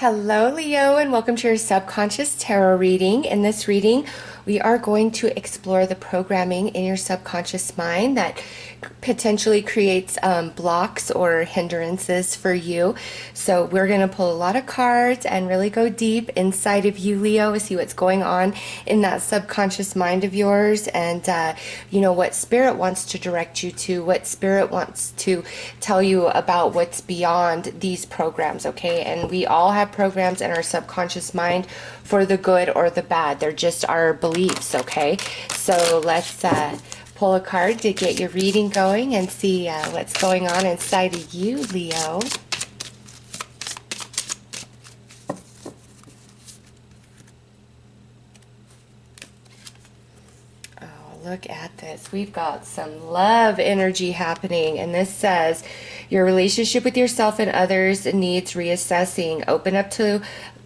Hello, Leo, and welcome to your subconscious tarot reading. In this reading, we are going to explore the programming in your subconscious mind that potentially creates blocks or hindrances for you. So we're going to pull a lot of cards and really go deep inside of you, Leo, to see what's going on in that subconscious mind of yours, and what spirit wants to direct you to, what spirit wants to tell you about what's beyond these programs. Okay, and we all have programs in our subconscious mind for the good or the bad. They're just our beliefs. Okay, so let's pull a card to get your reading going and see what's going on inside of you, Leo. Look at this. We've got some love energy happening, and this says your relationship with yourself and others needs reassessing. Open up to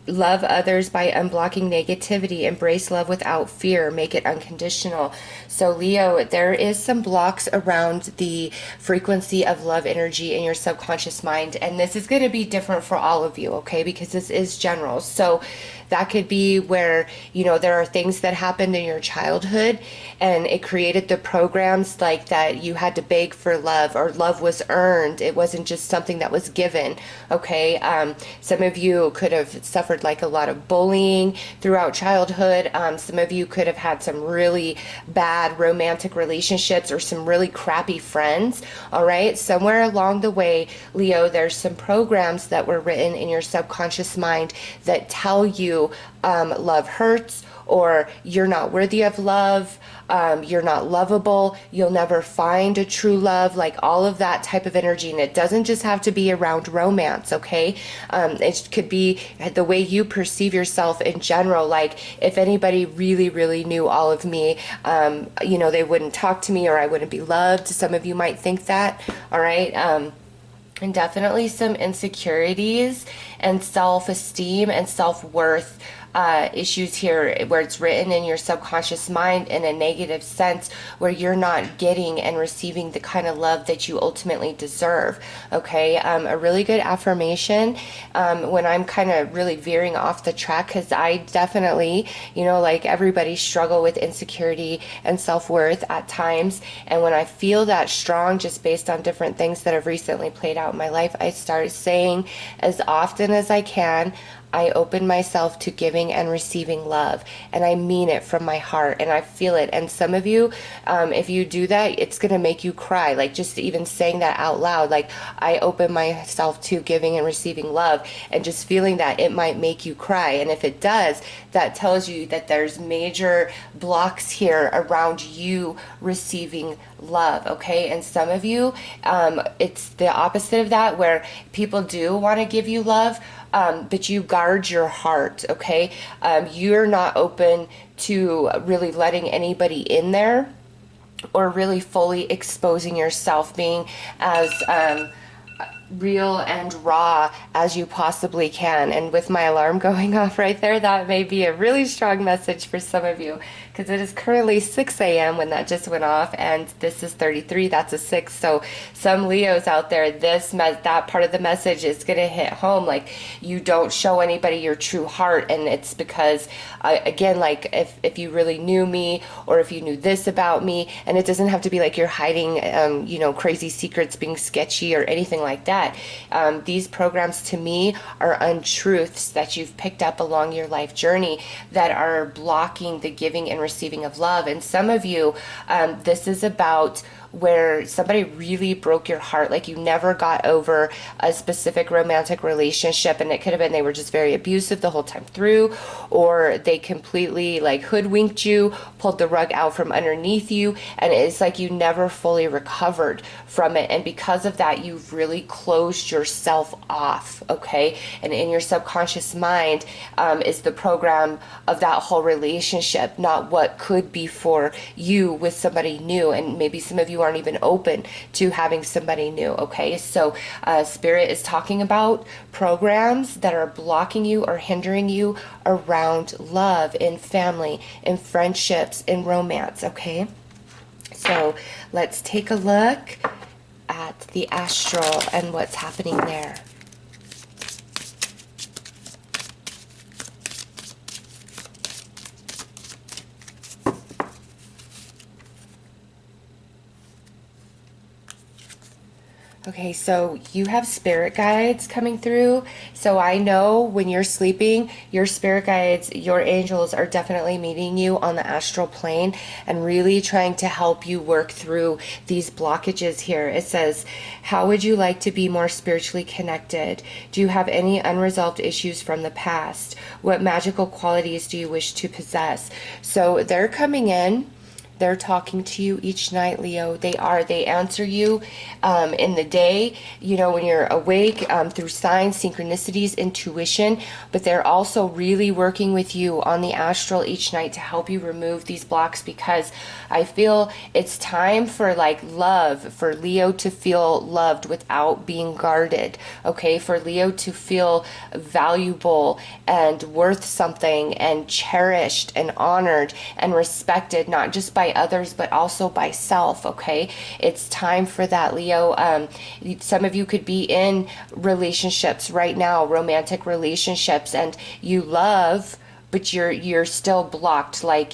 love others by unblocking negativity. Embrace love without fear. Make it unconditional. So Leo, there is some blocks around the frequency of love energy in your subconscious mind, and this is going to be different for all of you, okay, because this is general. So that could be where, there are things that happened in your childhood and it created the programs like that you had to beg for love, or love was earned. It wasn't just something that was given, okay? Some of you could have suffered like a lot of bullying throughout childhood. Some of you could have had some really bad romantic relationships or some really crappy friends, all right? Somewhere along the way, Leo, there's some programs that were written in your subconscious mind that tell you love hurts, or you're not worthy of love, you're not lovable, you'll never find a true love, like all of that type of energy. And it doesn't just have to be around romance, okay? It could be the way you perceive yourself in general. Like if anybody really, really knew all of me, they wouldn't talk to me, or I wouldn't be loved. Some of you might think that, all right? And definitely some insecurities and self-esteem and self-worth issues here, where it's written in your subconscious mind in a negative sense, where you're not getting and receiving the kind of love that you ultimately deserve. Okay, a really good affirmation when I'm kind of really veering off the track, because I definitely, like everybody, struggle with insecurity and self-worth at times. And when I feel that strong, just based on different things that have recently played out in my life, I start saying as often as I can, I open myself to giving and receiving love, and I mean it from my heart, and I feel it. And some of you, if you do that, it's going to make you cry, like just even saying that out loud, like I open myself to giving and receiving love, and just feeling that, it might make you cry. And if it does, that tells you that there's major blocks here around you receiving love, okay? And some of you, it's the opposite of that, where people do want to give you love, but you guard your heart, okay? You're not open to really letting anybody in there, or really fully exposing yourself, being as real and raw as you possibly can. And with my alarm going off right there, that may be a really strong message for some of you, because it is currently 6 a.m. when that just went off, and this is 33, that's a 6. So some Leos out there, that part of the message is going to hit home. Like, you don't show anybody your true heart, and it's because again, like if you really knew me, or if you knew this about me, and it doesn't have to be like you're hiding crazy secrets, being sketchy or anything like that. These programs to me are untruths that you've picked up along your life journey that are blocking the giving and receiving of love. And some of you, this is about where somebody really broke your heart, like you never got over a specific romantic relationship, and it could have been they were just very abusive the whole time through, or they completely like hoodwinked you, pulled the rug out from underneath you, and it's like you never fully recovered from it. And because of that, you've really closed yourself off, okay? And in your subconscious mind is the program of that whole relationship, not what could be for you with somebody new. And maybe some of you aren't even open to having somebody new, okay? So Spirit is talking about programs that are blocking you or hindering you around love, in family, in friendships, in romance, okay? So let's take a look at the astral and what's happening there. Okay, so you have spirit guides coming through. So I know when you're sleeping, your spirit guides, your angels are definitely meeting you on the astral plane and really trying to help you work through these blockages here. It says, how would you like to be more spiritually connected? Do you have any unresolved issues from the past? What magical qualities do you wish to possess? So they're coming in. They're talking to you each night, Leo. They answer you in the day, you know, when you're awake, through signs, synchronicities, intuition, but they're also really working with you on the astral each night to help you remove these blocks, because I feel it's time for like love, for Leo to feel loved without being guarded, okay? For Leo to feel valuable and worth something and cherished and honored and respected, not just by others but also by self, okay? It's time for that, Leo. Some of you could be in relationships right now, romantic relationships, and you love, but you're still blocked. Like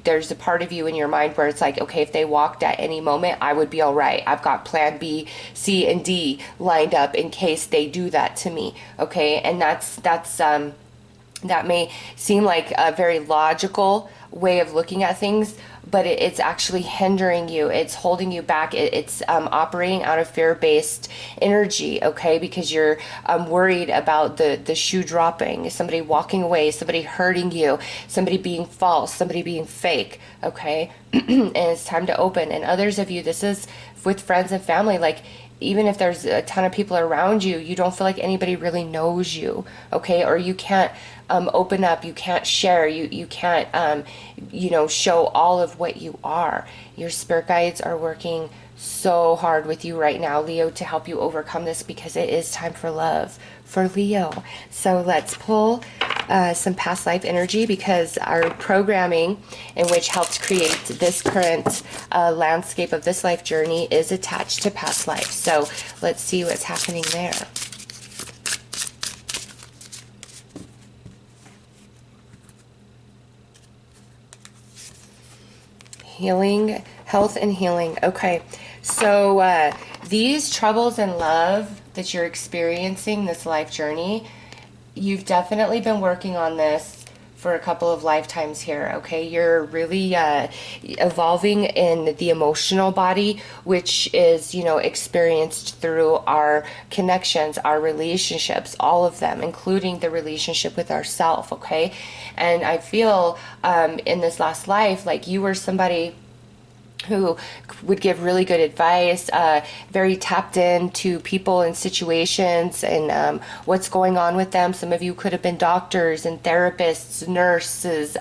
there's a part of you in your mind where it's like, okay, if they walked at any moment, I would be all right. I've got plan B, C, and D lined up in case they do that to me, okay? And that's that may seem like a very logical way of looking at things, but it's actually hindering you. It's holding you back. It's operating out of fear-based energy, okay? Because you're worried about the shoe dropping, somebody walking away, somebody hurting you, somebody being false, somebody being fake, okay? And it's time to open. And others of you, this is with friends and family, like, even if there's a ton of people around you, you don't feel like anybody really knows you, okay? Or you can't open up, you can't share, you can't, you know, show all of what you are. Your spirit guides are working so hard with you right now, Leo, to help you overcome this, because it is time for love for Leo. So let's pull some past life energy, because our programming in which helped create this current landscape of this life journey is attached to past life. So let's see what's happening there. Healing, health and healing. Okay, so these troubles in love that you're experiencing, this life journey, you've definitely been working on this for a couple of lifetimes here, okay? You're really evolving in the emotional body, which is, you know, experienced through our connections, our relationships, all of them, including the relationship with ourself, okay? And I feel in this last life, like you were somebody who would give really good advice, very tapped into people and situations and what's going on with them. Some of you could have been doctors and therapists, nurses,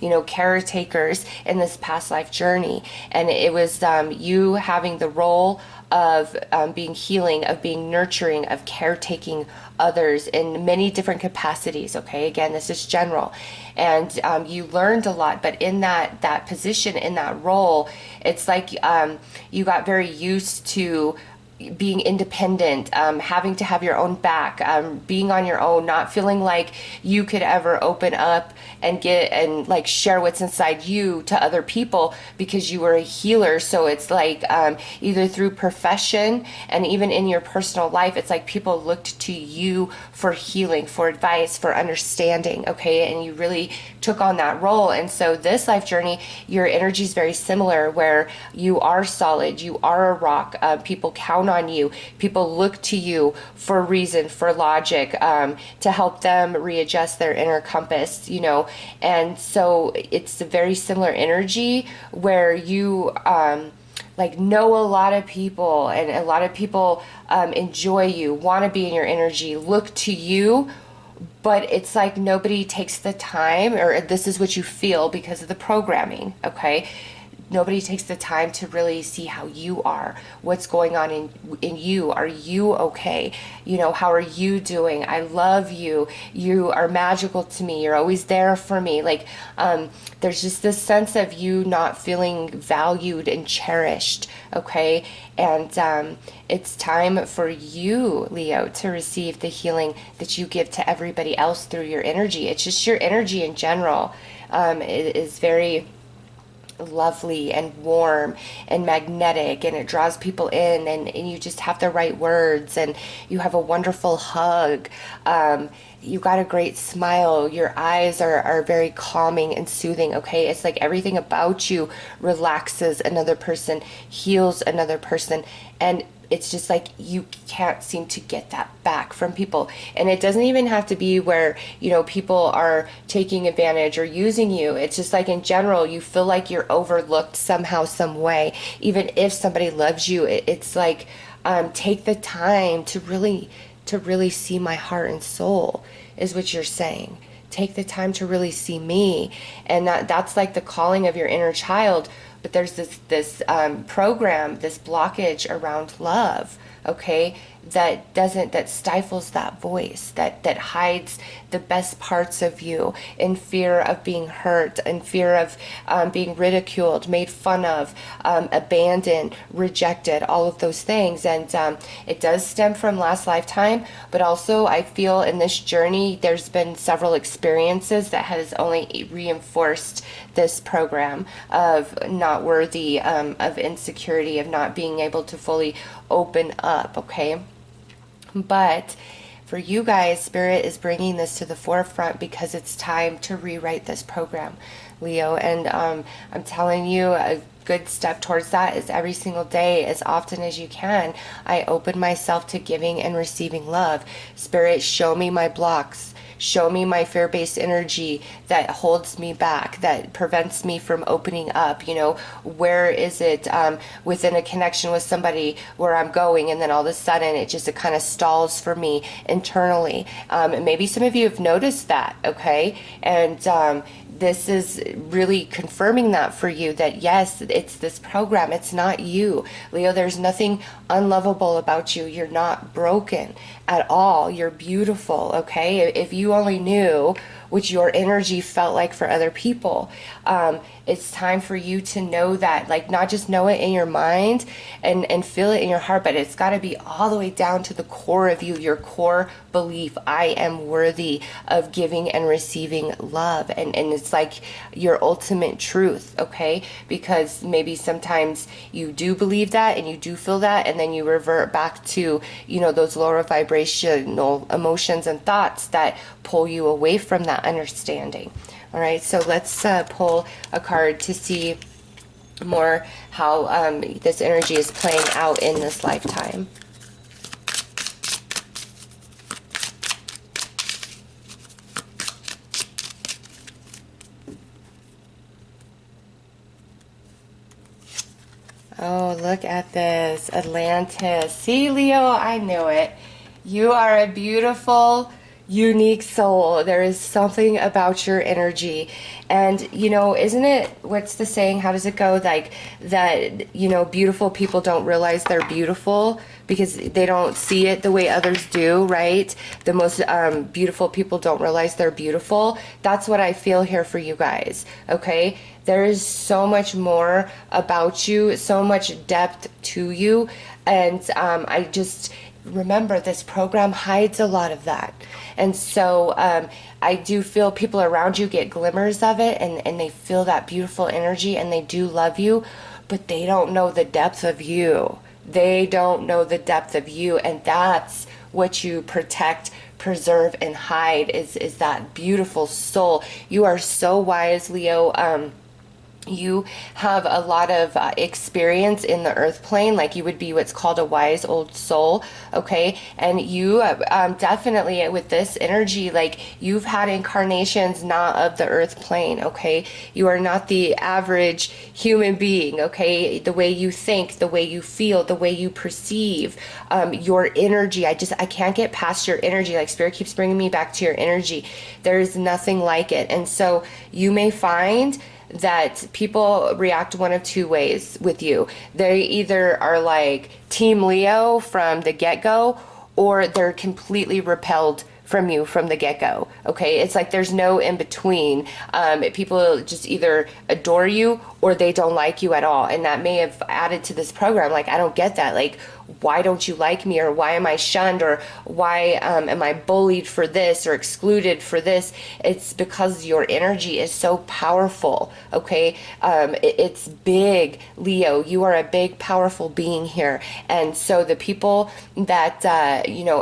you know, caretakers in this past life journey. And it was you having the role of being healing, of being nurturing, of caretaking others in many different capacities, okay? Again, this is general. And you learned a lot, but in that position, in that role, it's like you got very used to being independent, having to have your own back, being on your own, not feeling like you could ever open up and get and like share what's inside you to other people, because you were a healer. So it's like either through profession and even in your personal life, it's like people looked to you for healing, for advice, for understanding, okay? And you really took on that role. And so this life journey, your energy is very similar, where you are solid, you are a rock, people count on you, people look to you for reason, for logic, to help them readjust their inner compass, you know. And so it's a very similar energy where you like know a lot of people, and a lot of people enjoy you, want to be in your energy, look to you, but it's like nobody takes the time, or this is what you feel because of the programming, okay? Nobody takes the time to really see how you are, what's going on in you. Are you okay? You know, how are you doing? I love you. You are magical to me. You're always there for me. Like, there's just this sense of you not feeling valued and cherished, okay? And it's time for you, Leo, to receive the healing that you give to everybody else through your energy. It's just your energy in general. It is very lovely and warm and magnetic, and it draws people in, and you just have the right words, and you have a wonderful hug. You got a great smile. Your eyes are very calming and soothing, okay? It's like everything about you relaxes another person, heals another person, and it's just like you can't seem to get that back from people. And it doesn't even have to be where, you know, people are taking advantage or using you. It's just like in general, you feel like you're overlooked somehow, some way. Even if somebody loves you, it's like, take the time to really see my heart and soul, is what you're saying. Take the time to really see me. And that's like the calling of your inner child. But there's this program, this blockage around love, okay, that stifles that voice, that hides the best parts of you, in fear of being hurt, in fear of being ridiculed, made fun of, abandoned, rejected, all of those things. And it does stem from last lifetime, but also I feel in this journey there's been several experiences that has only reinforced this program of not worthy, of insecurity, of not being able to fully open up, okay? But for you guys, Spirit is bringing this to the forefront because it's time to rewrite this program, Leo. And I'm telling you, a good step towards that is every single day, as often as you can, I open myself to giving and receiving love. Spirit, show me my blocks. Show me my fear-based energy that holds me back, that prevents me from opening up. You know, where is it within a connection with somebody where I'm going, and then all of a sudden it kind of stalls for me internally. And maybe some of you have noticed that, okay? And this is really confirming that for you, that yes, it's this program. It's not you, Leo. There's nothing unlovable about you. You're not broken at all. You're beautiful, okay? If you only knew what your energy felt like for other people, it's time for you to know that, like, not just know it in your mind and feel it in your heart, but it's got to be all the way down to the core of you, your core belief. I am worthy of giving and receiving love. And it's like your ultimate truth, okay? Because maybe sometimes you do believe that and you do feel that, and then you revert back to, you know, those lower vibrational emotions and thoughts that pull you away from that understanding. All right, so let's pull a card to see more how this energy is playing out in this lifetime. Oh, look at this. Atlantis. See, Leo, I knew it. You are a beautiful, unique soul. There is something about your energy. And, you know, isn't it, what's the saying? How does it go? Like that, you know, beautiful people don't realize they're beautiful because they don't see it the way others do, right? The most beautiful people don't realize they're beautiful. That's what I feel here for you guys, okay? There is so much more about you, so much depth to you. And I just remember, this program hides a lot of that. And so I do feel people around you get glimmers of it, and they feel that beautiful energy, and they do love you, but they don't know the depth of you. They don't know the depth of you, and that's what you protect, preserve, and hide is that beautiful soul. You are so wise, Leo. You have a lot of experience in the earth plane, like you would be what's called a wise old soul, okay? And you definitely, with this energy, like you've had incarnations not of the earth plane, okay? You are not the average human being, okay? The way you think, the way you feel, the way you perceive, your energy. I can't get past your energy. Like Spirit keeps bringing me back to your energy. There's nothing like it. And so you may find that people react one of two ways with you. They either are like Team Leo from the get-go, or they're completely repelled from you from the get-go, okay? It's like there's no in between. People just either adore you or they don't like you at all, and that may have added to this program. Like, I don't get that. Like, why don't you like me, or why am I shunned, or why am I bullied for this or excluded for this. It's because your energy is so powerful, okay? It's big, Leo. You are a big, powerful being here. And so the people that,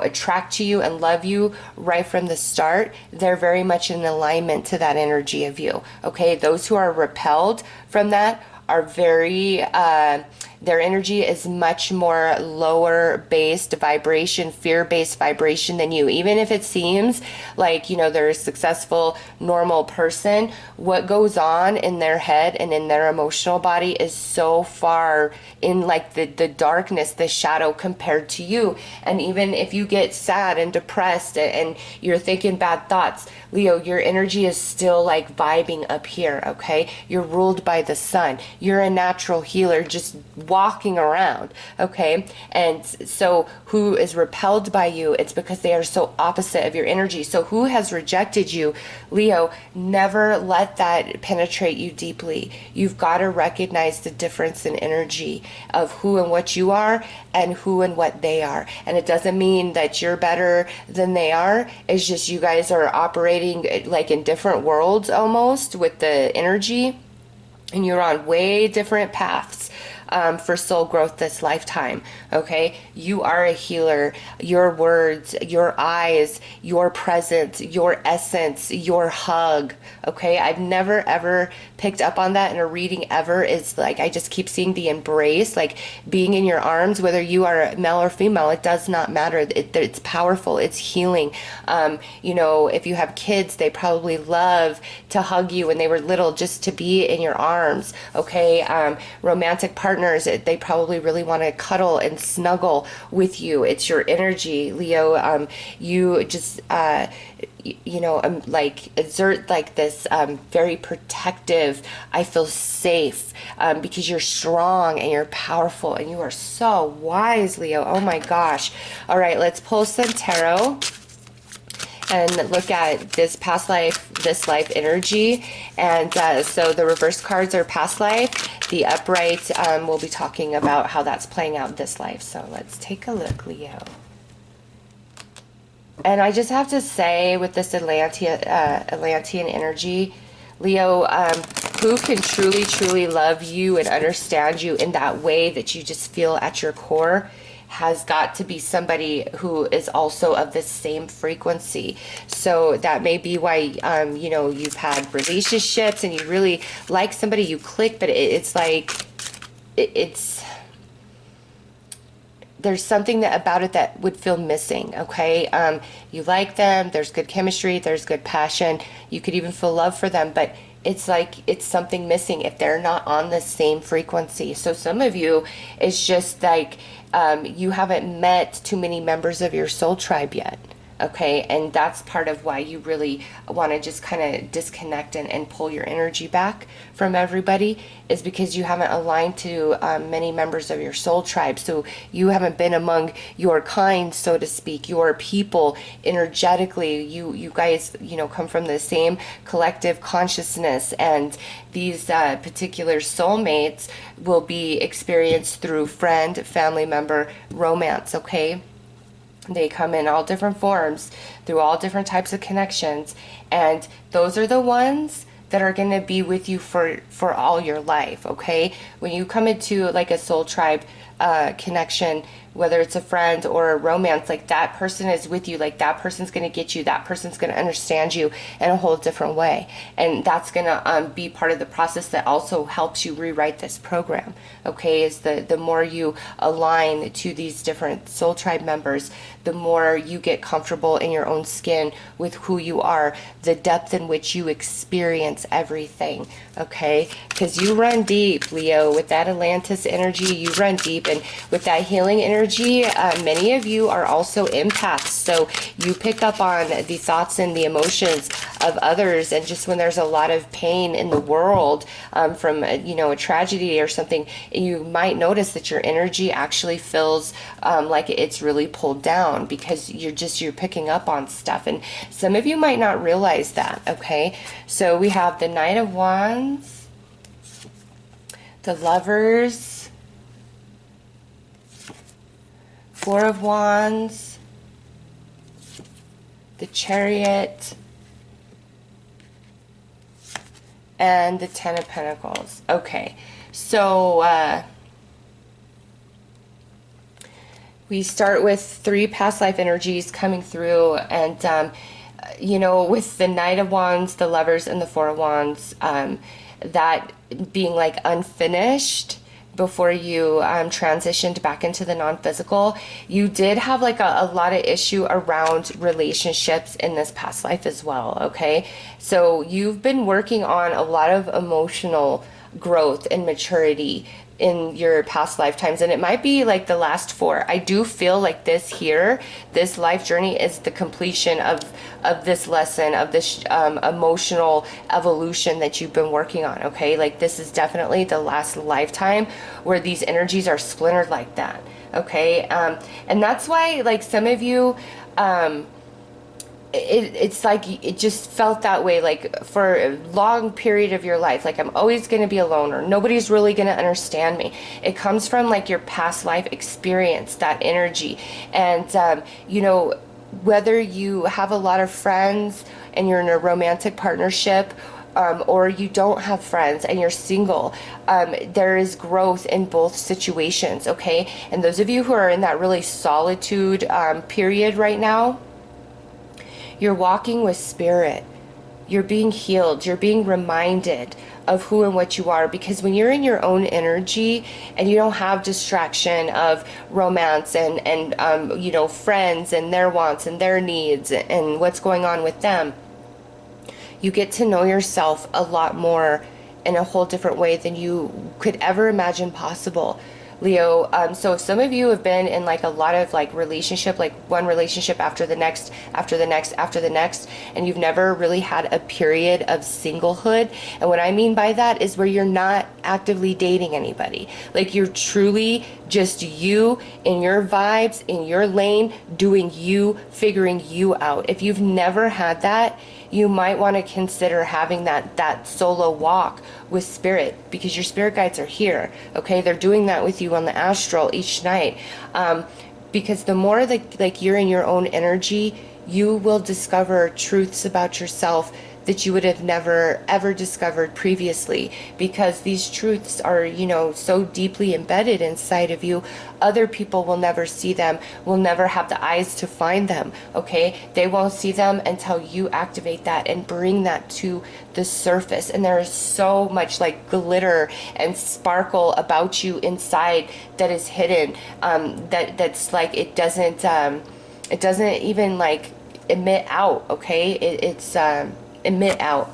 attract to you and love you right from the start, they're very much in alignment to that energy of you, okay? Those who are repelled from that are very, their energy is much more lower based vibration, fear based vibration than you. Even if it seems like, they're a successful, normal person, what goes on in their head and in their emotional body is so far in like the darkness, the shadow compared to you. And even if you get sad and depressed and you're thinking bad thoughts, Leo, your energy is still like vibing up here, okay? You're ruled by the sun. You're a natural healer just walking around, okay? And so who is repelled by you, it's because they are so opposite of your energy. So who has rejected you, Leo, never let that penetrate you deeply. You've got to recognize the difference in energy of who and what you are and who and what they are. And it doesn't mean that you're better than they are. It's just you guys are operating like in different worlds almost with the energy, and you're on way different paths for soul growth this lifetime, okay? You are a healer. Your words, your eyes, your presence, your essence, your hug, okay? I've never ever picked up on that in a reading ever. Is like, I just keep seeing the embrace, like being in your arms, whether you are male or female, it does not matter. It's powerful. It's healing. If you have kids, they probably love to hug you when they were little, just to be in your arms, okay? Romantic partners, they probably really want to cuddle and snuggle with you. It's your energy, Leo. You just, like exert like this very protective, I feel safe because you're strong and you're powerful and you are so wise, Leo. Oh my gosh. All right, let's pull some tarot and look at this past life, this life energy. And so the reverse cards are past life. The upright, we'll be talking about how that's playing out this life. So let's take a look, Leo. And I just have to say, with this Atlantean energy, Leo, who can truly, truly love you and understand you in that way that you just feel at your core, has got to be somebody who is also of the same frequency. So that may be why, you've had relationships and you really like somebody, you click, but it's like, there's something about it that would feel missing, okay? You like them, there's good chemistry, there's good passion, you could even feel love for them, but it's like it's something missing if they're not on the same frequency. So some of you, it's just like you haven't met too many members of your soul tribe yet. Okay, and that's part of why you really want to just kind of disconnect and pull your energy back from everybody, is because you haven't aligned to many members of your soul tribe. So you haven't been among your kind, so to speak, your people energetically. You guys, come from the same collective consciousness, and these particular soulmates will be experienced through friend, family member, romance, okay? They come in all different forms, through all different types of connections, and those are the ones that are going to be with you for all your life, okay? When you come into like a soul tribe connection, whether it's a friend or a romance, like that person is with you, like that person's going to get you, that person's going to understand you in a whole different way. And that's going to be part of the process that also helps you rewrite this program, okay? Is the more you align to these different soul tribe members, the more you get comfortable in your own skin with who you are, the depth in which you experience everything, okay? Because you run deep, Leo. With that Atlantis energy, you run deep. And with that healing energy, many of you are also empaths. So you pick up on the thoughts and the emotions of others. And just when there's a lot of pain in the world from, a tragedy or something, you might notice that your energy actually feels like it's really pulled down, because you're picking up on stuff. And some of you might not realize that, okay? So we have the Knight of Wands, the Lovers, Four of Wands, the Chariot, and the Ten of Pentacles. Okay, so we start with 3 past life energies coming through, and you know, with the Knight of Wands, the Lovers, and the Four of Wands, that being like unfinished before you transitioned back into the non-physical, you did have like a lot of issue around relationships in this past life as well, okay? So you've been working on a lot of emotional growth and maturity in your past lifetimes, and it might be like the last 4. I do feel like this here, this life journey is the completion of this lesson, of this emotional evolution that you've been working on, okay? Like this is definitely the last lifetime where these energies are splintered like that, okay? And that's why like some of you, it's like it just felt that way, like for a long period of your life, like I'm always going to be alone, or nobody's really going to understand me. It comes from like your past life experience, that energy. And you know, whether you have a lot of friends and you're in a romantic partnership, or you don't have friends and you're single, there is growth in both situations, okay? And those of you who are in that really solitude period right now, you're walking with spirit. You're being healed. You're being reminded of who and what you are, because when you're in your own energy and you don't have distraction of romance and you know, friends and their wants and their needs and what's going on with them, you get to know yourself a lot more in a whole different way than you could ever imagine possible, Leo. So some of you have been in like a lot of like relationship, like one relationship after the next, after the next, after the next, and you've never really had a period of singlehood. And what I mean by that is where you're not actively dating anybody. Like you're truly just you in your vibes, in your lane, doing you, figuring you out. If you've never had that, you might want to consider having that solo walk with spirit, because your spirit guides are here, okay? They're doing that with you on the astral each night, because the more that like you're in your own energy, you will discover truths about yourself that you would have never ever discovered previously, because these truths are, you know, so deeply embedded inside of you. Other people will never see them, will never have the eyes to find them, okay? They won't see them until you activate that and bring that to the surface. And there is so much like glitter and sparkle about you inside that is hidden, that's like it doesn't even like emit out, okay? It's emit out.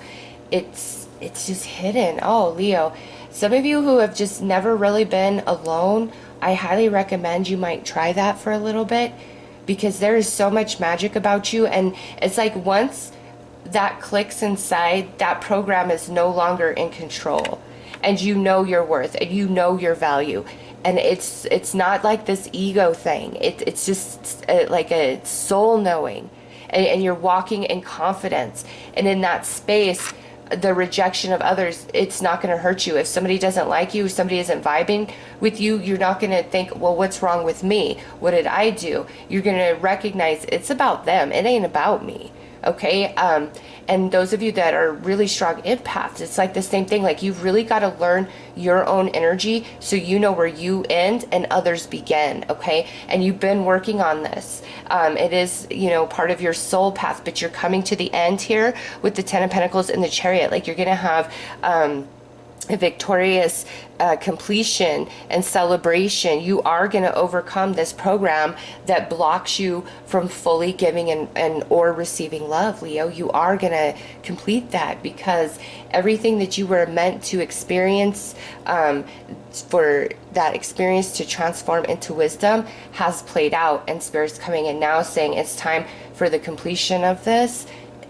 It's just hidden. Oh, Leo, some of you who have just never really been alone, I highly recommend you might try that for a little bit, because there is so much magic about you. And it's like once that clicks inside, that program is no longer in control, and you know your worth and you know your value. And it's not like this ego thing. It's just like a soul knowing. And you're walking in confidence. And in that space, the rejection of others, it's not going to hurt you. If somebody doesn't like you, if somebody isn't vibing with you, you're not going to think, well, what's wrong with me? What did I do? You're going to recognize it's about them. It ain't about me. Okay? And those of you that are really strong empaths, it's like the same thing. Like you've really got to learn your own energy so you know where you end and others begin, okay? And you've been working on this. It is, you know, part of your soul path, but you're coming to the end here with the Ten of Pentacles and the Chariot. Like you're going to have a victorious completion and celebration. You are going to overcome this program that blocks you from fully giving and or receiving love, Leo. You are going to complete that, because everything that you were meant to experience, for that experience to transform into wisdom, has played out, and Spirit's coming in now saying it's time for the completion of this.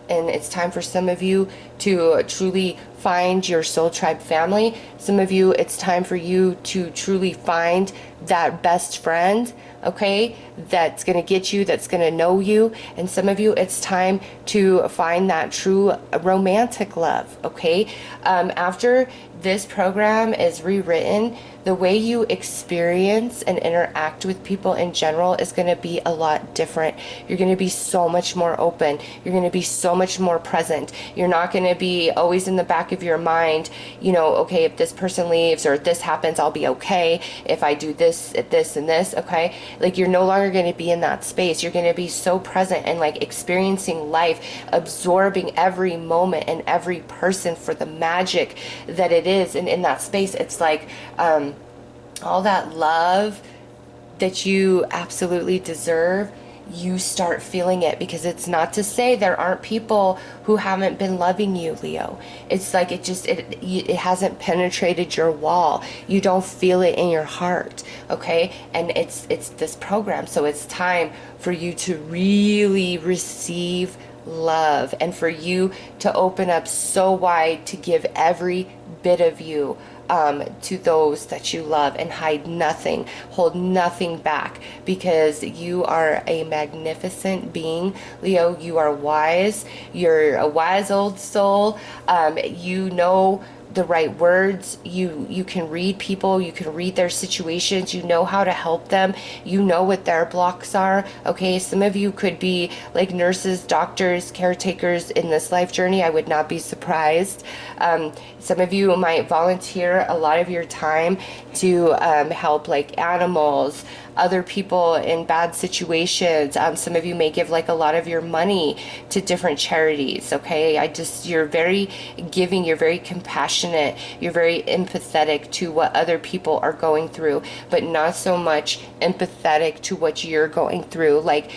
And it's time for some of you to truly find your soul tribe family. Some of you, it's time for you to truly find that best friend, okay, that's going to get you, that's going to know you. And some of you, it's time to find that true romantic love, okay? After this program is rewritten, the way you experience and interact with people in general is going to be a lot different. You're going to be so much more open. You're going to be so much more present. You're not going to be always in the back of your mind, you know, okay, if this person leaves or if this happens, I'll be okay. If I do this, this, and this, okay? Like, you're no longer going to be in that space. You're going to be so present and like experiencing life, absorbing every moment and every person for the magic that it is. And in that space, it's like, all that love that you absolutely deserve, you start feeling it, because it's not to say there aren't people who haven't been loving you, Leo. It's like it hasn't penetrated your wall. You don't feel it in your heart, okay? And it's this program, so it's time for you to really receive love and for you to open up so wide to give every bit of you to those that you love, and hide nothing, hold nothing back, because you are a magnificent being, Leo. You are wise. You're a wise old soul. You know the right words. You can read people, you can read their situations, you know how to help them, you know what their blocks are, okay? Some of you could be like nurses, doctors, caretakers in this life journey. I would not be surprised. Some of you might volunteer a lot of your time to help like animals, other people in bad situations. Some of you may give like a lot of your money to different charities, okay? You're very giving, you're very compassionate, you're very empathetic to what other people are going through, but not so much empathetic to what you're going through. Like,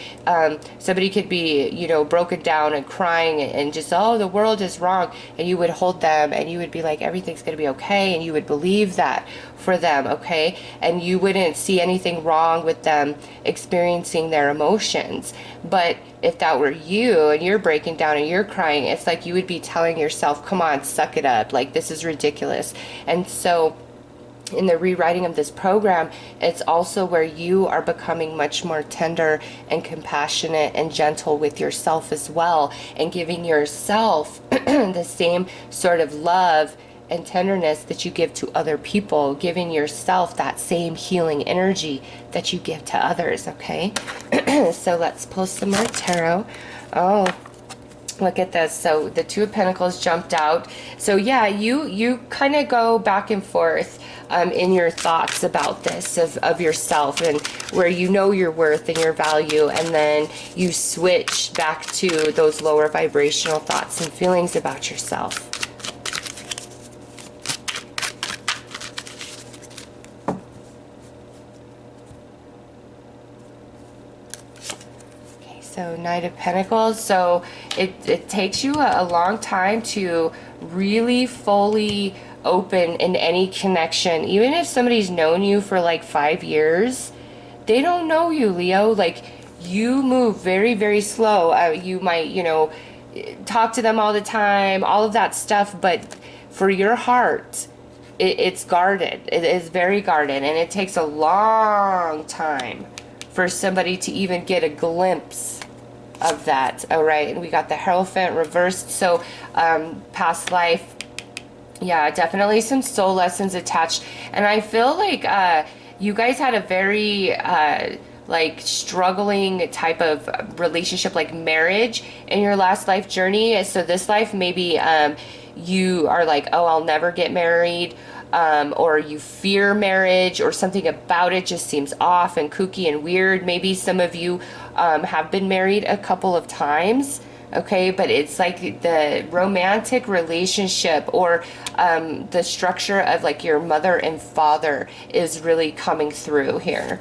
somebody could be, you know, broken down and crying and just, oh, the world is wrong, and you would hold them and you would be like, everything's gonna be okay, and you would believe that for them, okay? And you wouldn't see anything wrong with them experiencing their emotions. But if that were you and you're breaking down and you're crying, it's like you would be telling yourself, come on, suck it up, like, this is ridiculous. And so in the rewriting of this program, it's also where you are becoming much more tender and compassionate and gentle with yourself as well, and giving yourself the same sort of love and tenderness that you give to other people, giving yourself that same healing energy that you give to others, okay? So let's pull some more tarot. Oh, look at this. So the Two of Pentacles jumped out. So yeah, you kind of go back and forth in your thoughts about this, of yourself, and where you know your worth and your value, and then you switch back to those lower vibrational thoughts and feelings about yourself. So Knight of Pentacles. So it takes you a long time to really fully open in any connection. Even if somebody's known you for like 5 years, they don't know you, Leo. Like, you move very, very slow. You might, you know, talk to them all the time, all of that stuff, but for your heart, it's guarded. It is very guarded, and it takes a long time for somebody to even get a glimpse of that. All right, and we got the Hierophant reversed. So past life, yeah, definitely some soul lessons attached. And I feel like you guys had a very like struggling type of relationship, like marriage, in your last life journey. So this life, maybe you are like, oh, I'll never get married, or you fear marriage, or something about it just seems off and kooky and weird. Maybe some of you have been married a couple of times, okay, but it's like the romantic relationship, or the structure of like your mother and father is really coming through here.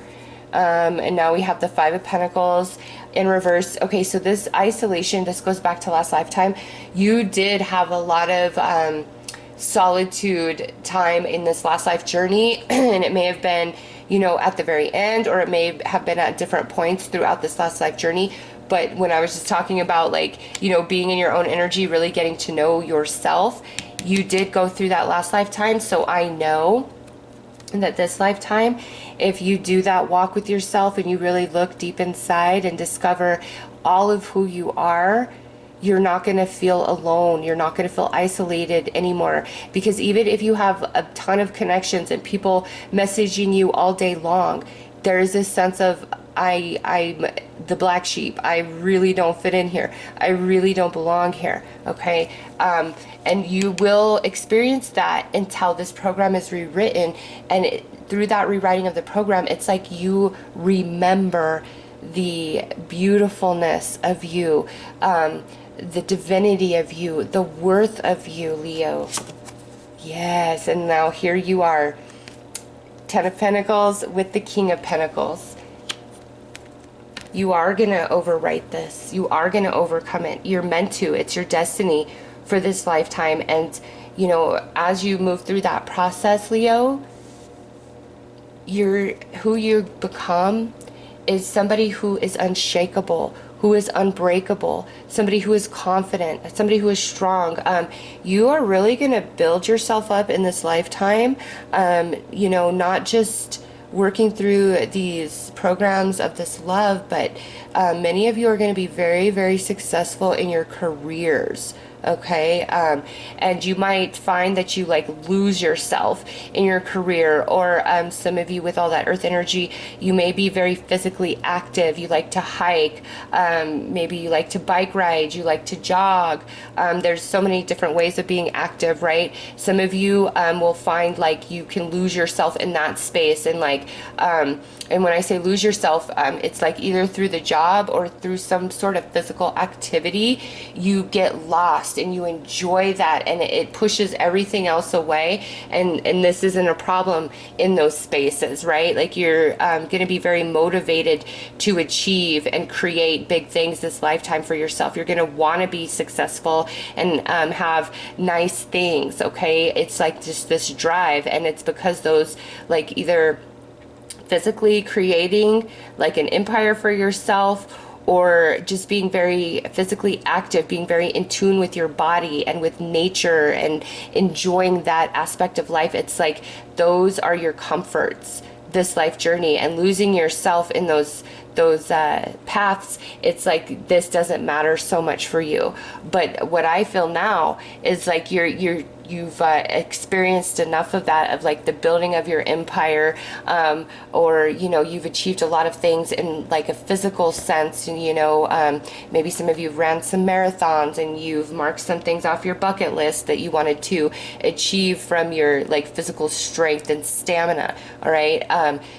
And now we have the Five of Pentacles in reverse. Okay, so this isolation, this goes back to last lifetime. You did have a lot of solitude time in this last life journey, and it may have been, you know, at the very end, or it may have been at different points throughout this last life journey. But when I was just talking about, like, you know, being in your own energy, really getting to know yourself, you did go through that last lifetime. So I know that this lifetime, if you do that walk with yourself and you really look deep inside and discover all of who you are, you're not going to feel alone. You're not going to feel isolated anymore. Because even if you have a ton of connections and people messaging you all day long, there is this sense of, I'm the black sheep. I really don't fit in here. I really don't belong here. Okay. And you will experience that until this program is rewritten. And through that rewriting of the program, it's like you remember the beautifulness of you, the divinity of you, the worth of you, Leo. Yes. And now here you are, Ten of Pentacles with the King of Pentacles. You are going to overwrite this. You are going to overcome it. You're meant to. It's your destiny for this lifetime. And, you know, as you move through that process, Leo, who you become is somebody who is unshakable, who is unbreakable, somebody who is confident, somebody who is strong. You are really going to build yourself up in this lifetime, you know, not just working through these programs of this love, but many of you are going to be very, very successful in your careers. Okay, and you might find that you like lose yourself in your career, or some of you with all that earth energy, you may be very physically active. You like to hike, maybe you like to bike ride, you like to jog. There's so many different ways of being active, right? Some of you will find like you can lose yourself in that space, and like and when I say lose yourself, it's like either through the job or through some sort of physical activity, you get lost and you enjoy that, and it pushes everything else away. And this isn't a problem in those spaces, right? Like you're going to be very motivated to achieve and create big things this lifetime for yourself. You're going to want to be successful and have nice things, okay? It's like just this drive, and it's because those like either physically creating like an empire for yourself, or just being very physically active, being very in tune with your body and with nature and enjoying that aspect of life. It's like those are your comforts this life journey, and losing yourself in those paths, it's like this doesn't matter so much for you. But what I feel now is like you've experienced enough of that, of like the building of your empire, or you know, you've achieved a lot of things in like a physical sense, and you know, maybe some of you ran some marathons and you've marked some things off your bucket list that you wanted to achieve from your like physical strength and stamina. All right,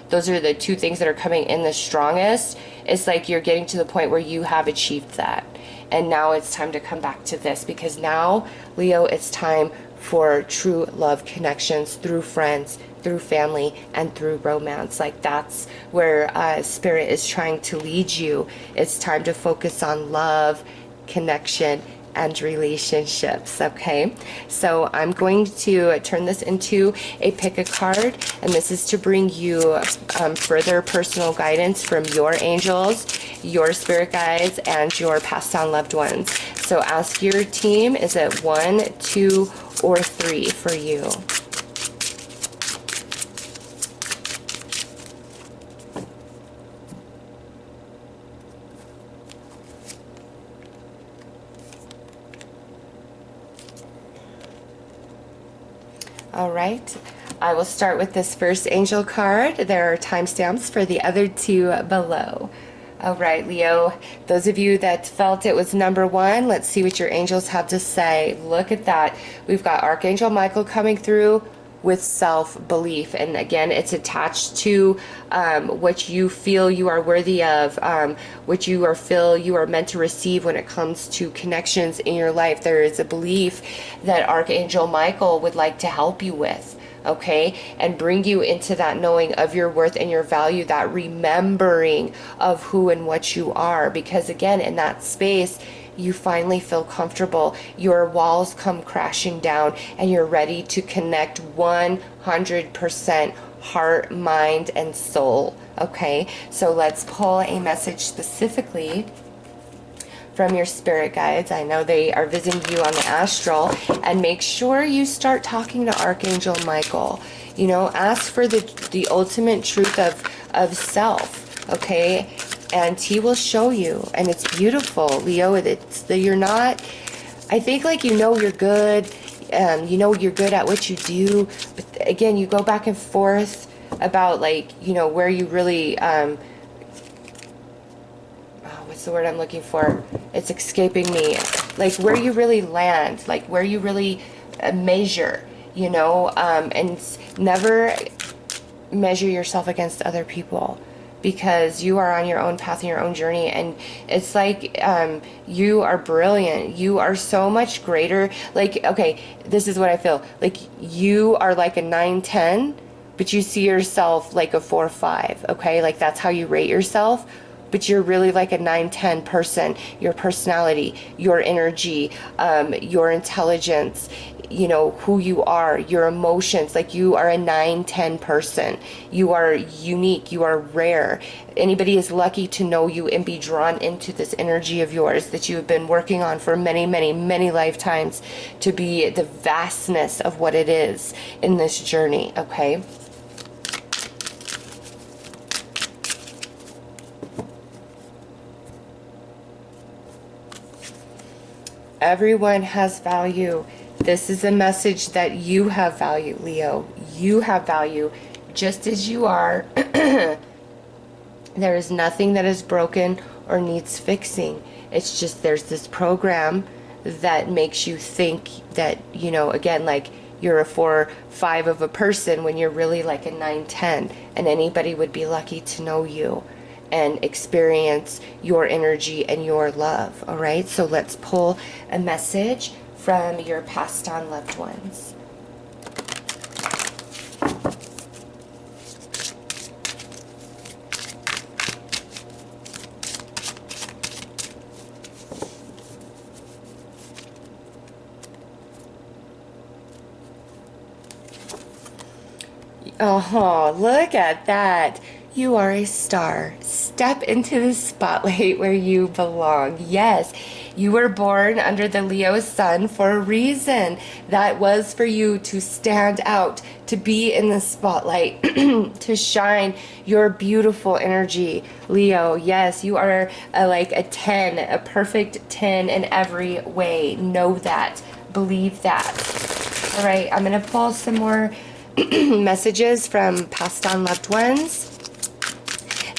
those are the two things that are coming in the strongest. It's like you're getting to the point where you have achieved that, and now it's time to come back to this, because now, Leo, it's time for true love connections through friends, through family, and through romance. Like that's where Spirit is trying to lead you. It's time to focus on love, connection, and relationships. Okay, so I'm going to turn this into a pick a card, and this is to bring you further personal guidance from your angels, your spirit guides, and your passed on loved ones. So ask your team, is it 1, 2, or 3 for you? All right, I will start with this first angel card. There are timestamps for the other two below. All right, Leo, those of you that felt it was number 1, let's see what your angels have to say. Look at that. We've got Archangel Michael coming through with self-belief, and again, it's attached to what you feel you are worthy of, what you feel you are meant to receive when it comes to connections in your life. There is a belief that Archangel Michael would like to help you with, okay, and bring you into that knowing of your worth and your value, that remembering of who and what you are. Because again, in that space, you finally feel comfortable, your walls come crashing down, and you're ready to connect 100% heart, mind, and soul. Okay, so let's pull a message specifically from your spirit guides. I know they are visiting you on the astral. And make sure you start talking to Archangel Michael. You know, ask for the ultimate truth of self, okay? And he will show you. And it's beautiful, Leo. You're not, I think, like, you know you're good. You know you're good at what you do. But again, you go back and forth about, like, you know, where you really, what's the word I'm looking for? It's escaping me. Like, where you really land, like where you really measure, you know, and never measure yourself against other people, because you are on your own path and your own journey. And it's like, you are brilliant. You are so much greater. Like, okay, this is what I feel. Like, you are like a 9-10, but you see yourself like a 4-5, okay? Like, that's how you rate yourself. But you're really like a 9-10 person. Your personality, your energy, your intelligence, you know, who you are, your emotions. Like, you are a 9-10 person. You are unique. You are rare. Anybody is lucky to know you and be drawn into this energy of yours that you have been working on for many, many, many lifetimes, to be the vastness of what it is in this journey, okay? Everyone has value. This is a message that you have value, Leo. You have value just as you are. There is nothing that is broken or needs fixing. It's just there's this program that makes you think that, you know, again, like, you're a 4-5 of a person when you're really like a 9-10. And anybody would be lucky to know you and experience your energy and your love. All right, so let's pull a message from your passed on loved ones. Oh, look at that. You are a star. Step into the spotlight where you belong. Yes, you were born under the Leo sun for a reason. That was for you to stand out, to be in the spotlight, to shine your beautiful energy, Leo. Yes, you are like a 10, a perfect 10 in every way. Know that. Believe that. All right, I'm going to pull some more messages from passed on loved ones.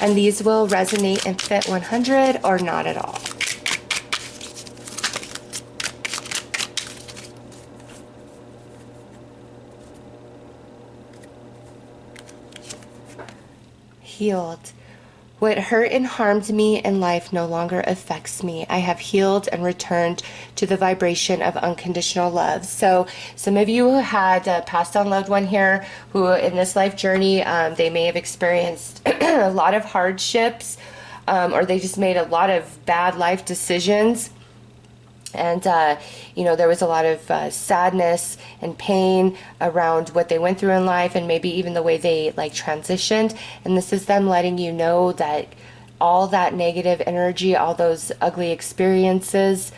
And these will resonate and fit 100 or not at all. Healed. What hurt and harmed me in life no longer affects me. I have healed and returned to the vibration of unconditional love. So some of you had a passed on loved one here who in this life journey, they may have experienced a lot of hardships, or they just made a lot of bad life decisions. And, you know, there was a lot of sadness and pain around what they went through in life, and maybe even the way they, like, transitioned. And this is them letting you know that all that negative energy, all those ugly experiences,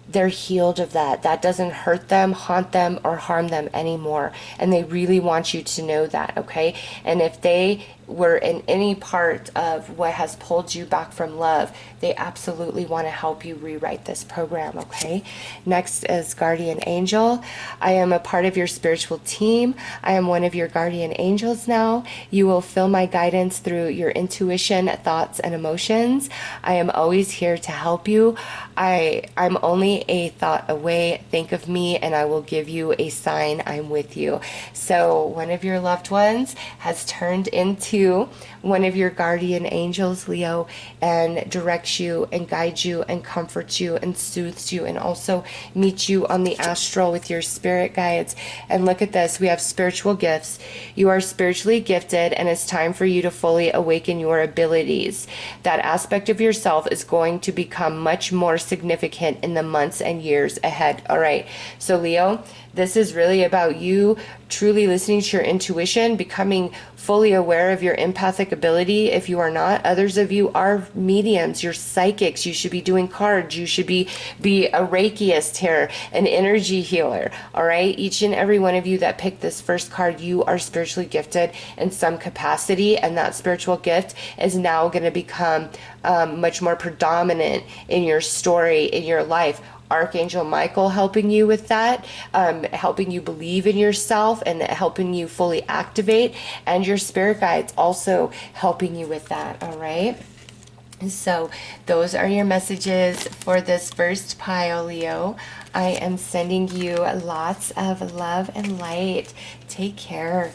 they're healed of that. That doesn't hurt them, haunt them, or harm them anymore. And they really want you to know that, okay? And if they were in any part of what has pulled you back from love, they absolutely want to help you rewrite this program, okay? Next is Guardian Angel. I am a part of your spiritual team. I am one of your guardian angels now. You will feel my guidance through your intuition, thoughts, and emotions. I am always here to help you. I'm only a thought away. Think of me and I will give you a sign I'm with you. So one of your loved ones has turned into one of your guardian angels, Leo, and directs you and guides you and comforts you and soothes you, and also meets you on the astral with your spirit guides. And look at this, we have spiritual gifts. You are spiritually gifted, and it's time for you to fully awaken your abilities. That aspect of yourself is going to become much more significant in the months and years ahead. All right, so Leo, this is really about you truly listening to your intuition, becoming fully aware of your empathic ability. If you are not, others of you are mediums, you're psychics. You should be doing cards. You should be a Reikiist here, an energy healer. All right. Each and every one of you that picked this first card, you are spiritually gifted in some capacity, and that spiritual gift is now going to become much more predominant in your story, in your life. Archangel Michael helping you with that, helping you believe in yourself and helping you fully activate, and your spirit guides also helping you with that. All right. So those are your messages for this first pile, Leo. I am sending you lots of love and light. Take care.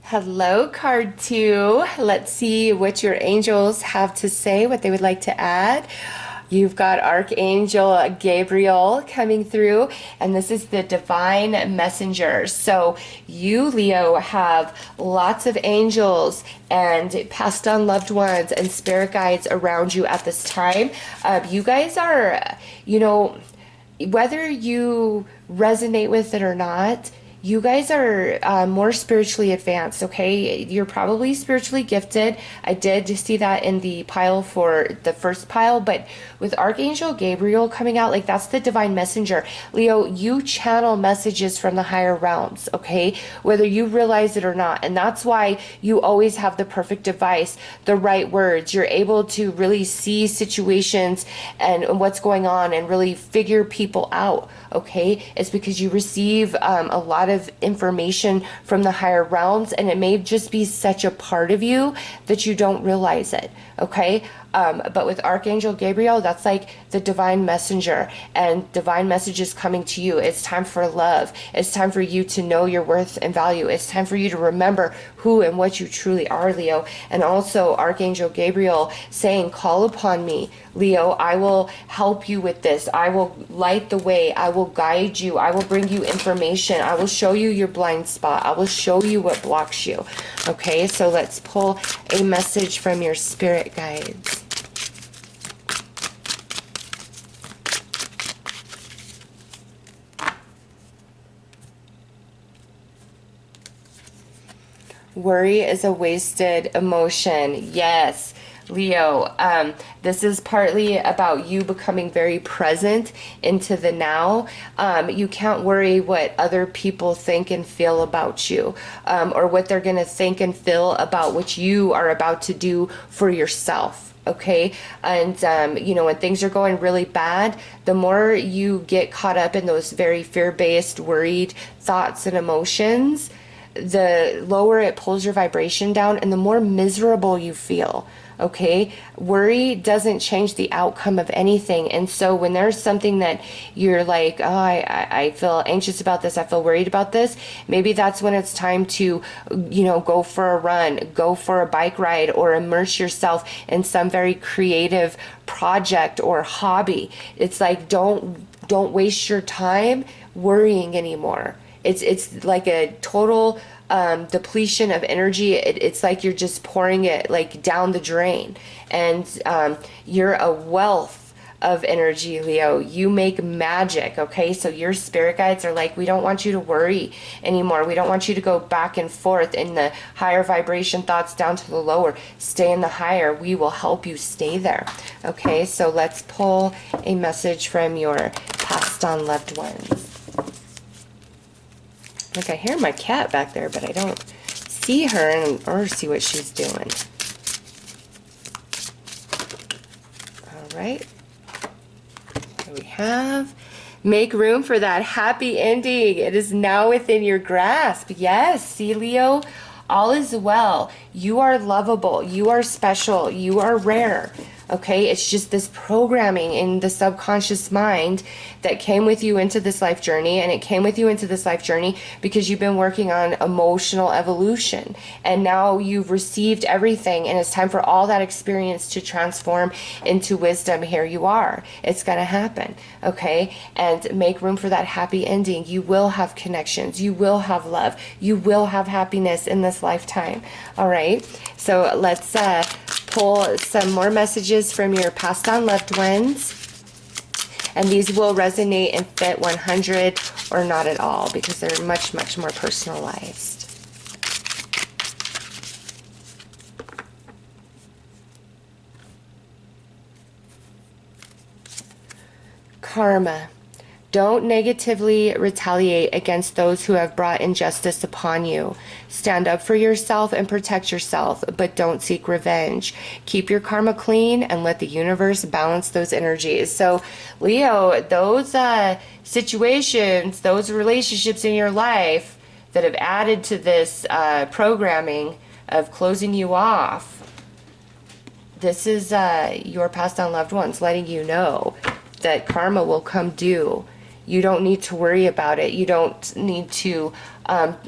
Hello, card 2. Let's see what your angels have to say, what they would like to add. You've got Archangel Gabriel coming through, and this is the divine messenger. So you, Leo, have lots of angels and passed on loved ones and spirit guides around you at this time. You guys are, you know, whether you resonate with it or not, you guys are more spiritually advanced, okay? You're probably spiritually gifted. I did just see that in the pile for the first pile, but with Archangel Gabriel coming out, like that's the divine messenger. Leo, you channel messages from the higher realms, okay? Whether you realize it or not. And that's why you always have the perfect device, the right words. You're able to really see situations and what's going on and really figure people out, okay? It's because you receive a lot of information from the higher realms, and it may just be such a part of you that you don't realize it, okay? But with Archangel Gabriel, that's like the divine messenger, and divine messages coming to you. It's time for love. It's time for you to know your worth and value. It's time for you to remember who and what you truly are, Leo. And also Archangel Gabriel saying, call upon me, Leo. I will help you with this. I will light the way. I will guide you. I will bring you information. I will show you your blind spot. I will show you what blocks you. Okay, so let's pull a message from your spirit guides. Worry is a wasted emotion. Yes, Leo. This is partly about you becoming very present into the now. You can't worry what other people think and feel about you, or what they're going to think and feel about what you are about to do for yourself. Okay. And, you know, when things are going really bad, the more you get caught up in those very fear-based, worried thoughts and emotions, the lower it pulls your vibration down and the more miserable you feel. Okay, worry doesn't change the outcome of anything. And so when there's something that you're like, oh, I feel anxious about this, I feel worried about this, maybe that's when it's time to, you know, go for a run, go for a bike ride, or immerse yourself in some very creative project or hobby. It's like, don't waste your time worrying anymore. It's like a total depletion of energy. It's like you're just pouring it like down the drain, and you're a wealth of energy, Leo. You make magic, okay? So your spirit guides are like, we don't want you to worry anymore. We don't want you to go back and forth in the higher vibration thoughts down to the lower. Stay in the higher. We will help you stay there. Okay, so let's pull a message from your passed on loved ones. Like, I hear my cat back there, but I don't see her or see what she's doing. All right. Here we have, make room for that happy ending. It is now within your grasp. Yes, see, Leo, all is well. You are lovable. You are special. You are rare. Okay, it's just this programming in the subconscious mind that came with you into this life journey, and it came with you into this life journey because you've been working on emotional evolution, and now you've received everything, and it's time for all that experience to transform into wisdom. Here you are. It's going to happen, okay? And make room for that happy ending. You will have connections. You will have love. You will have happiness in this lifetime, all right? So let's pull some more messages from your passed on loved ones. And these will resonate and fit 100 or not at all, because they're much, much more personalized. Karma. Don't negatively retaliate against those who have brought injustice upon you. Stand up for yourself and protect yourself, but don't seek revenge. Keep your karma clean and let the universe balance those energies. So, Leo, those situations, those relationships in your life that have added to this programming of closing you off, this is your passed on loved ones letting you know that karma will come due. You don't need to worry about it. You don't need to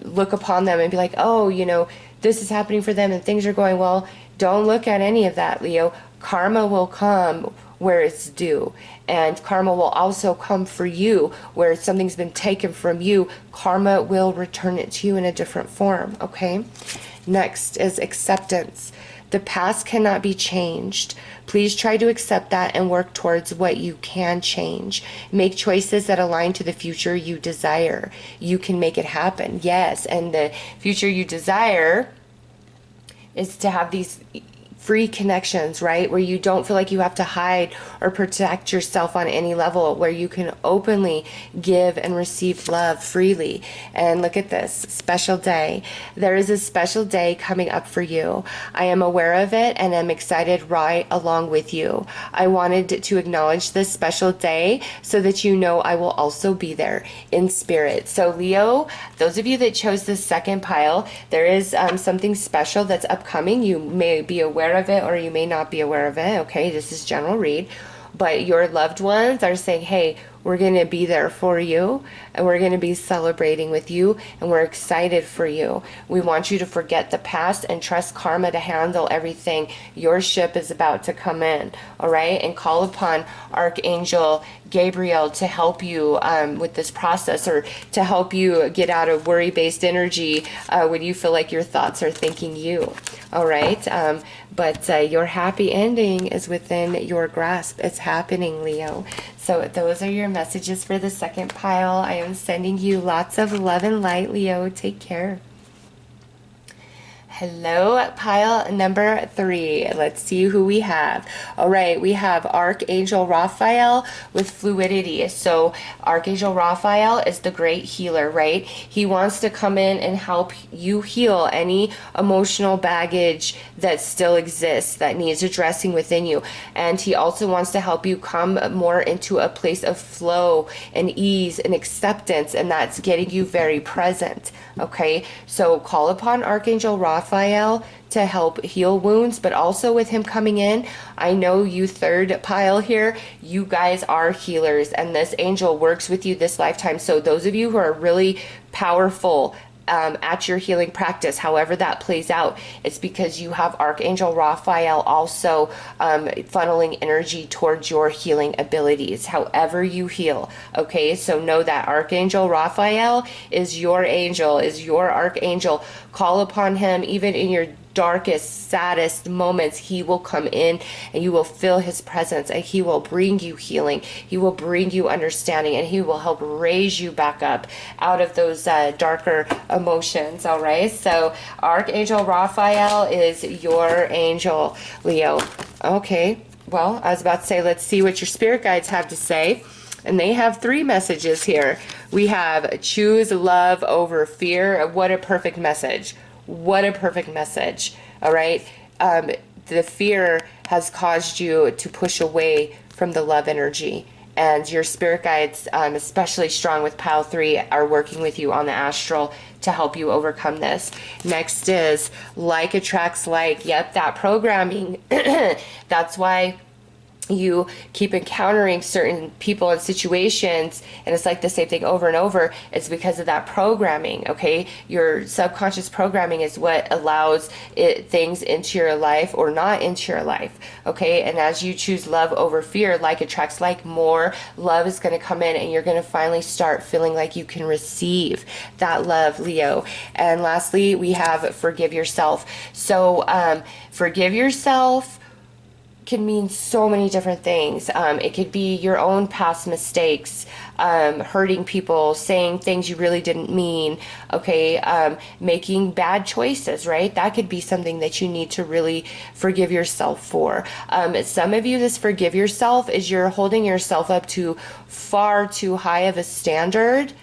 look upon them and be like, oh, you know, this is happening for them and things are going well. Don't look at any of that, Leo. Karma will come where it's due. And karma will also come for you where something's been taken from you. Karma will return it to you in a different form, okay? Next is acceptance. The past cannot be changed. Please try to accept that and work towards what you can change. Make choices that align to the future you desire. You can make it happen. Yes, and the future you desire is to have these free connections, right? Where you don't feel like you have to hide or protect yourself on any level, where you can openly give and receive love freely. And look at this special day. There is a special day coming up for you. I am aware of it and am excited right along with you. I wanted to acknowledge this special day so that you know I will also be there in spirit. So Leo, those of you that chose this second pile, there is something special that's upcoming. You may be aware of it or you may not be aware of it. Okay, this is general read, but your loved ones are saying, hey, we're going to be there for you and we're going to be celebrating with you and we're excited for you. We want you to forget the past and trust karma to handle everything. Your ship is about to come in, all right? And call upon Archangel Gabriel to help you with this process, or to help you get out of worry-based energy when you feel like your thoughts are thinking you, all right? But your happy ending is within your grasp. It's happening, Leo. So those are your messages for the second pile. I am sending you lots of love and light, Leo. Take care. Hello, pile number 3. Let's see who we have. All right, we have Archangel Raphael with fluidity. So Archangel Raphael is the great healer, right? He wants to come in and help you heal any emotional baggage that still exists, that needs addressing within you. And he also wants to help you come more into a place of flow and ease and acceptance, and that's getting you very present, okay? So call upon Archangel Raphael to help heal wounds, but also with him coming in, I know you third pile here, you guys are healers, and this angel works with you this lifetime. So those of you who are really powerful at your healing practice, however that plays out, it's because you have Archangel Raphael also funneling energy towards your healing abilities, however you heal, okay? So know that Archangel Raphael is your angel, is your archangel. Call upon him even in your darkest, saddest moments. He will come in and you will feel his presence, and he will bring you healing. He will bring you understanding, and he will help raise you back up out of those darker emotions, all right? So Archangel Raphael is your angel, Leo. Okay, well, I was about to say, let's see what your spirit guides have to say. And they have 3 messages here. We have choose love over fear. What a perfect message. What a perfect message. All right. The fear has caused you to push away from the love energy. And your spirit guides, especially strong with pile 3, are working with you on the astral to help you overcome this. Next is like attracts like. Yep, that programming. That's why you keep encountering certain people and situations, and it's like the same thing over and over, it's because of that programming. Okay, your subconscious programming is what allows things into your life or not into your life. Okay, and as you choose love over fear, like attracts like, more love is going to come in, and you're going to finally start feeling like you can receive that love, Leo. And lastly, we have forgive yourself. So forgive yourself can mean so many different things. It could be your own past mistakes, hurting people, saying things you really didn't mean, okay, making bad choices, right? That could be something that you need to really forgive yourself for. Some of you, this forgive yourself is you're holding yourself up to far too high of a standard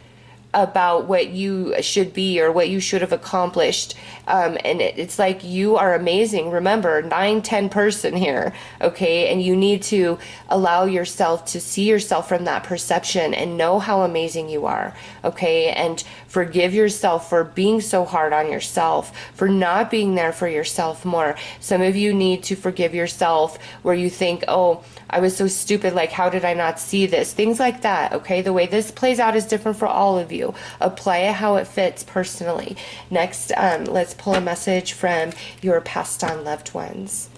about what you should be or what you should have accomplished. And it's like, you are amazing. Remember, 9-10 person here, okay? And you need to allow yourself to see yourself from that perception and know how amazing you are, okay? And forgive yourself for being so hard on yourself, for not being there for yourself more. Some of you need to forgive yourself where you think, oh, I was so stupid, like, how did I not see this? Things like that, okay? The way this plays out is different for all of you. Apply it how it fits personally. Next, let's pull a message from your passed on loved ones.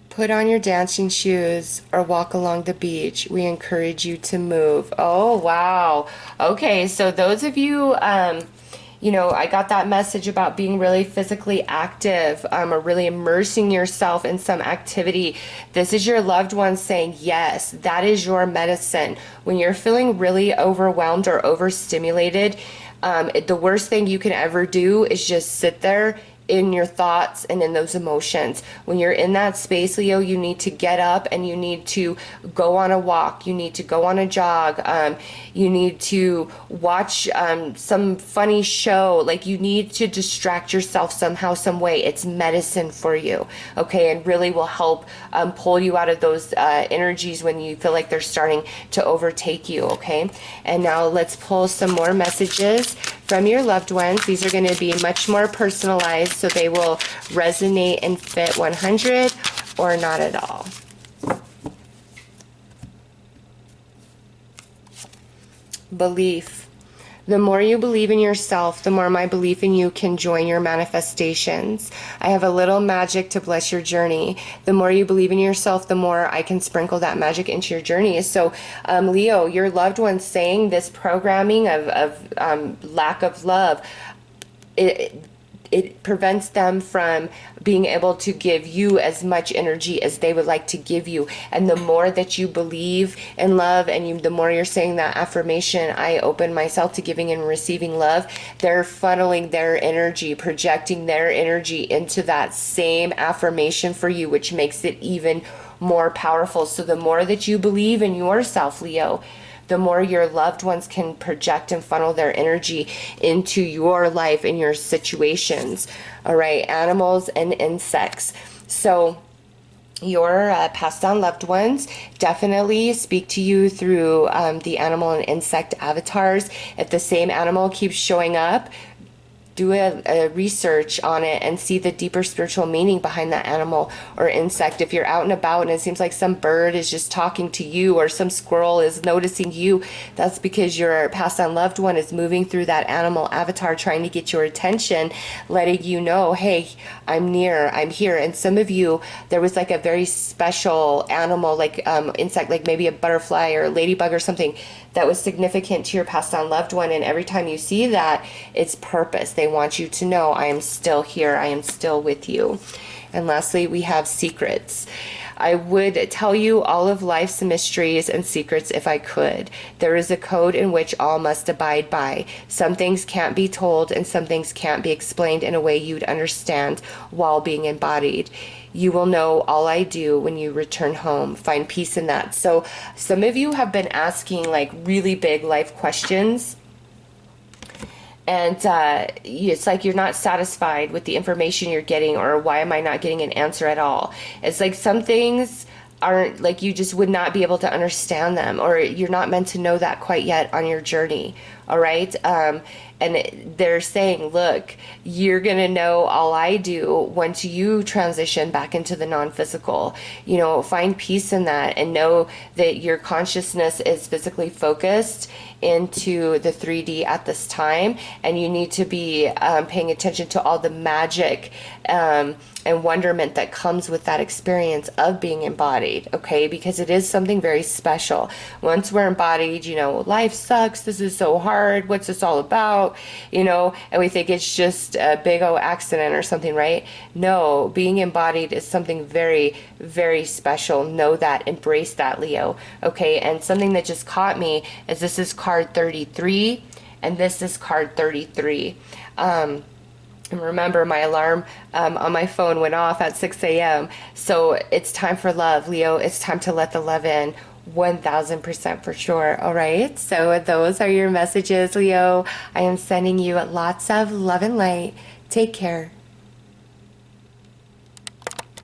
Put on your dancing shoes or walk along the beach. We encourage you to move. Oh, wow. Okay, so those of you, you know, I got that message about being really physically active, or really immersing yourself in some activity. This is your loved one saying, yes, that is your medicine. When you're feeling really overwhelmed or overstimulated, the worst thing you can ever do is just sit there in your thoughts and in those emotions. When you're in that space, Leo, you need to get up and you need to go on a walk. You need to go on a jog. You need to watch some funny show. Like, you need to distract yourself somehow, some way. It's medicine for you, okay? And really will help pull you out of those energies when you feel like they're starting to overtake you, okay? And now let's pull some more messages from your loved ones. These are going to be much more personalized, so they will resonate and fit 100 or not at all. Belief. The more you believe in yourself, the more my belief in you can join your manifestations. I have a little magic to bless your journey. The more you believe in yourself, the more I can sprinkle that magic into your journey. So, Leo, your loved one saying this programming of lack of love, it prevents them from being able to give you as much energy as they would like to give you. And the more that you believe in love, and the more you're saying that affirmation, I open myself to giving and receiving love, they're funneling their energy, projecting their energy into that same affirmation for you, which makes it even more powerful. So the more that you believe in yourself, Leo, the more your loved ones can project and funnel their energy into your life and your situations. All right, animals and insects. So your passed on loved ones definitely speak to you through the animal and insect avatars. If the same animal keeps showing up, do a research on it and see the deeper spiritual meaning behind that animal or insect. If you're out and about and it seems like some bird is just talking to you or some squirrel is noticing you, that's because your passed on loved one is moving through that animal avatar trying to get your attention, letting you know, hey, I'm near, I'm here. And some of you, there was like a very special animal, like insect, like maybe a butterfly or a ladybug or something that was significant to your passed on loved one. And every time you see that, it's purpose. They want you to know, I am still here. I am still with you. And lastly, we have secrets. I would tell you all of life's mysteries and secrets if I could. There is a code in which all must abide by. Some things can't be told and some things can't be explained in a way you'd understand while being embodied. You will know all I do when you return home. Find peace in that. So some of you have been asking like really big life questions, and it's like you're not satisfied with the information you're getting, or why am I not getting an answer at all? It's like some things aren't, like, you just would not be able to understand them, or you're not meant to know that quite yet on your journey. All right. And they're saying, look, you're going to know all I do once you transition back into the non-physical. You know, find peace in that and know that your consciousness is physically focused into the 3D at this time, and you need to be paying attention to all the magic and wonderment that comes with that experience of being embodied, okay? Because it is something very special. Once we're embodied, you know, life sucks, this is so hard, what's this all about, you know, and we think it's just a big old accident or something, right? No, being embodied is something very, very special. Know that, embrace that, Leo, okay? And something that just caught me is this is card 33, and this is card 33. And remember, my alarm on my phone went off at 6 a.m. So it's time for love, Leo. It's time to let the love in. 1000% for sure. All right. So those are your messages, Leo. I am sending you lots of love and light. Take care.